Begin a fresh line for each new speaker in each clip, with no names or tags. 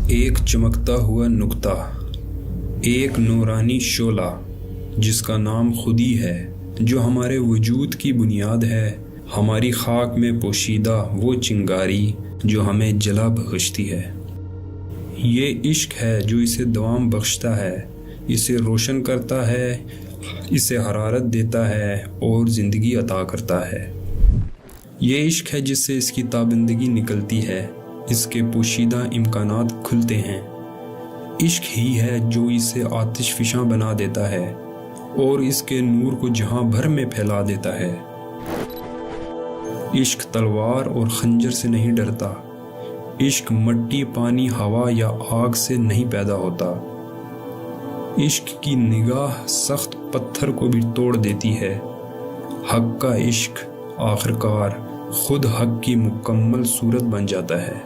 ایک چمکتا ہوا نقطہ، ایک نورانی شعلہ جس کا نام خودی ہے، جو ہمارے وجود کی بنیاد ہے، ہماری خاک میں پوشیدہ وہ چنگاری جو ہمیں جلا بخشتی ہے۔ یہ عشق ہے جو اسے دوام بخشتا ہے، اسے روشن کرتا ہے، اسے حرارت دیتا ہے اور زندگی عطا کرتا ہے۔ یہ عشق ہے جس سے اس کی تابندگی نکلتی ہے، اس کے پوشیدہ امکانات کھلتے ہیں۔ عشق ہی ہے جو اسے آتش فشاں بنا دیتا ہے اور اس کے نور کو جہاں بھر میں پھیلا دیتا ہے۔ عشق تلوار اور خنجر سے نہیں ڈرتا، عشق مٹی، پانی، ہوا یا آگ سے نہیں پیدا ہوتا۔ عشق کی نگاہ سخت پتھر کو بھی توڑ دیتی ہے۔ حق کا عشق آخرکار خود حق کی مکمل صورت بن جاتا ہے،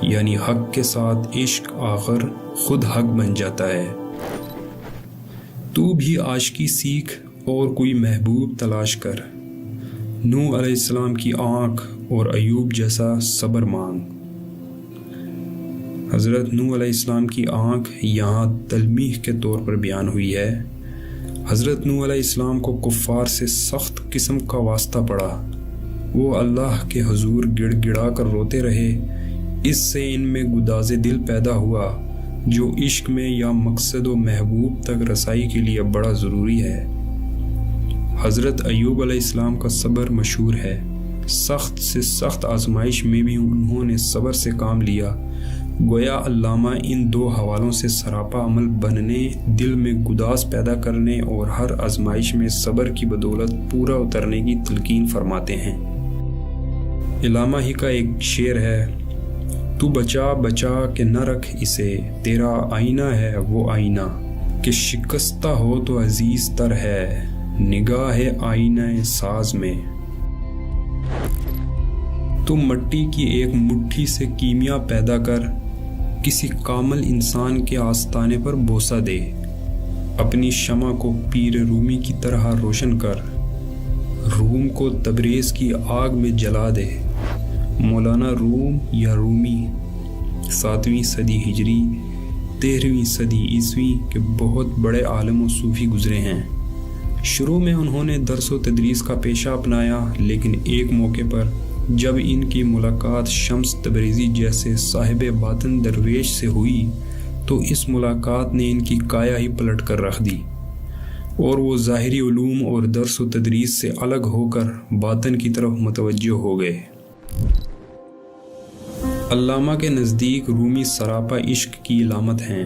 یعنی حق کے ساتھ عشق آخر خود حق بن جاتا ہے۔ تو بھی عاشقی سیکھ اور کوئی محبوب تلاش کر، نوح علیہ السلام کی آنکھ اور ایوب جیسا صبر مانگ۔ حضرت نوح علیہ السلام کی آنکھ یہاں تلمیح کے طور پر بیان ہوئی ہے۔ حضرت نوح علیہ السلام کو کفار سے سخت قسم کا واسطہ پڑا، وہ اللہ کے حضور گڑ گڑا کر روتے رہے۔ اس سے ان میں گداز دل پیدا ہوا جو عشق میں یا مقصد و محبوب تک رسائی کے لیے بڑا ضروری ہے۔ حضرت ایوب علیہ السلام کا صبر مشہور ہے، سخت سے سخت آزمائش میں بھی انہوں نے صبر سے کام لیا۔ گویا علامہ ان دو حوالوں سے سراپا عمل بننے، دل میں گداز پیدا کرنے اور ہر آزمائش میں صبر کی بدولت پورا اترنے کی تلقین فرماتے ہیں۔ علامہ ہی کا ایک شعر ہے، تو بچا بچا کے نہ رکھ اسے، تیرا آئینہ ہے وہ آئینہ، کہ شکستہ ہو تو عزیز تر ہے، نگاہ آئینہ ساز میں۔ تو مٹی کی ایک مٹھی سے کیمیا پیدا کر، کسی کامل انسان کے آستانے پر بوسہ دے، اپنی شمع کو پیر رومی کی طرح روشن کر، روم کو تبریز کی آگ میں جلا دے۔ مولانا روم یا رومی 7ویں صدی ہجری 13ویں صدی عیسوی کے بہت بڑے عالم و صوفی گزرے ہیں۔ شروع میں انہوں نے درس و تدریس کا پیشہ اپنایا، لیکن ایک موقع پر جب ان کی ملاقات شمس تبریزی جیسے صاحب باطن درویش سے ہوئی تو اس ملاقات نے ان کی کایا ہی پلٹ کر رکھ دی اور وہ ظاہری علوم اور درس و تدریس سے الگ ہو کر باطن کی طرف متوجہ ہو گئے۔ علامہ کے نزدیک رومی سراپا عشق کی علامت ہیں۔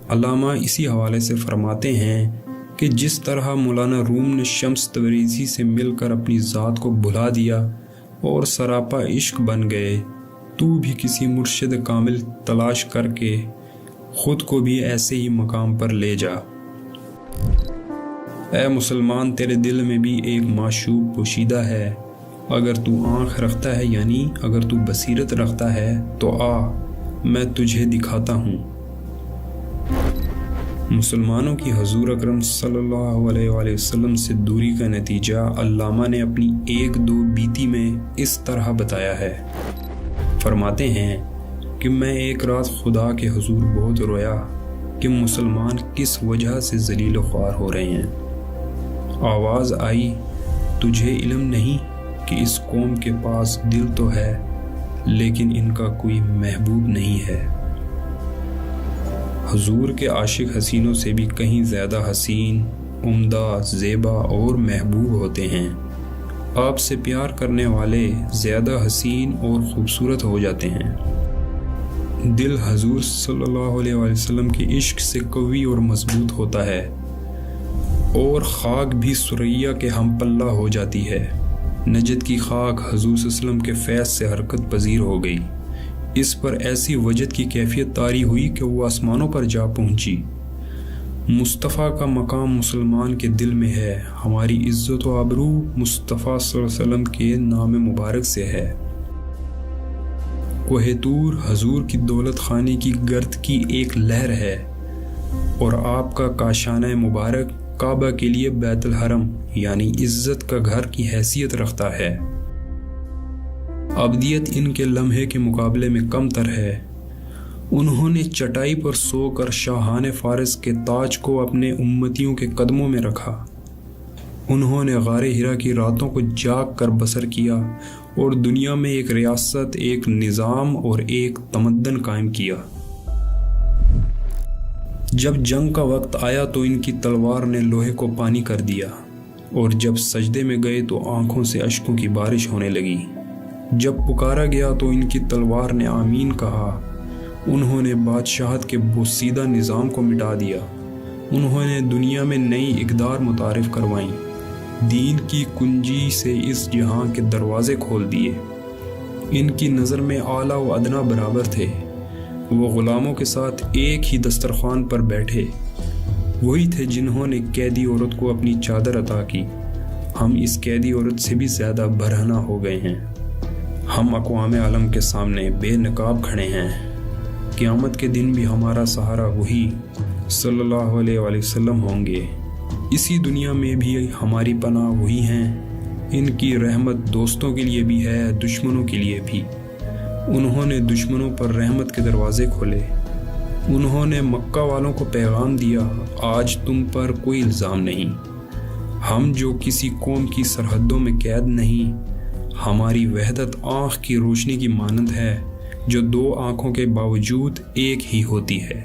علامہ اسی حوالے سے فرماتے ہیں کہ جس طرح مولانا روم نے شمس تبریزی سے مل کر اپنی ذات کو بھلا دیا اور سراپا عشق بن گئے، تو بھی کسی مرشد کامل تلاش کر کے خود کو بھی ایسے ہی مقام پر لے جا۔ اے مسلمان، تیرے دل میں بھی ایک معشوق پوشیدہ ہے، اگر تو آنکھ رکھتا ہے، یعنی اگر تو بصیرت رکھتا ہے تو آ، میں تجھے دکھاتا ہوں۔ مسلمانوں کی حضور اکرم صلی اللہ علیہ وآلہ وسلم سے دوری کا نتیجہ علامہ نے اپنی ایک دو بیتی میں اس طرح بتایا ہے۔ فرماتے ہیں کہ میں ایک رات خدا کے حضور بہت رویا کہ مسلمان کس وجہ سے ذلیل و خوار ہو رہے ہیں۔ آواز آئی، تجھے علم نہیں کہ اس قوم کے پاس دل تو ہے لیکن ان کا کوئی محبوب نہیں ہے۔ حضور کے عاشق حسینوں سے بھی کہیں زیادہ حسین، عمدہ، زیبا اور محبوب ہوتے ہیں۔ آپ سے پیار کرنے والے زیادہ حسین اور خوبصورت ہو جاتے ہیں۔ دل حضور صلی اللہ علیہ وسلم کے عشق سے قوی اور مضبوط ہوتا ہے اور خاک بھی سریا کے ہم پلہ ہو جاتی ہے۔ نجد کی خاک حضور صلی اللہ علیہ وسلم کے فیض سے حرکت پذیر ہو گئی، اس پر ایسی وجد کی کیفیت طاری ہوئی کہ وہ آسمانوں پر جا پہنچی۔ مصطفیٰ کا مقام مسلمان کے دل میں ہے، ہماری عزت و آبرو مصطفیٰ صلی اللہ علیہ وسلم کے نام مبارک سے ہے۔ کوہ طور حضور کی دولت خانے کی گرد کی ایک لہر ہے اور آپ کا کاشانہ مبارک کعبہ کے لیے بیت الحرم یعنی عزت کا گھر کی حیثیت رکھتا ہے۔ ابدیت ان کے لمحے کے مقابلے میں کم تر ہے انہوں نے چٹائی پر سو کر شاہان فارس کے تاج کو اپنے امتیوں کے قدموں میں رکھا۔ انہوں نے غار ہرا کی راتوں کو جاگ کر بسر کیا اور دنیا میں ایک ریاست، ایک نظام اور ایک تمدن قائم کیا۔ جب جنگ کا وقت آیا تو ان کی تلوار نے لوہے کو پانی کر دیا، اور جب سجدے میں گئے تو آنکھوں سے اشکوں کی بارش ہونے لگی۔ جب پکارا گیا تو ان کی تلوار نے آمین کہا۔ انہوں نے بادشاہت کے بوسیدہ نظام کو مٹا دیا۔ انہوں نے دنیا میں نئی اقدار متعارف کروائیں، دین کی کنجی سے اس جہاں کے دروازے کھول دیے۔ ان کی نظر میں اعلیٰ و ادنا برابر تھے۔ وہ غلاموں کے ساتھ ایک ہی دسترخوان پر بیٹھے۔ وہی تھے جنہوں نے قیدی عورت کو اپنی چادر عطا کی۔ ہم اس قیدی عورت سے بھی زیادہ برہنہ ہو گئے ہیں۔ ہم اقوام عالم کے سامنے بے نقاب کھڑے ہیں۔ قیامت کے دن بھی ہمارا سہارا وہی صلی اللہ علیہ وآلہ وسلم ہوں گے۔ اسی دنیا میں بھی ہماری پناہ وہی ہیں۔ ان کی رحمت دوستوں کے لیے بھی ہے، دشمنوں کے لیے بھی۔ انہوں نے دشمنوں پر رحمت کے دروازے کھولے۔ انہوں نے مکہ والوں کو پیغام دیا، آج تم پر کوئی الزام نہیں۔ ہم جو کسی قوم کی سرحدوں میں قید نہیں، ہماری وحدت آنکھ کی روشنی کی مانند ہے جو دو آنکھوں کے باوجود ایک ہی ہوتی ہے۔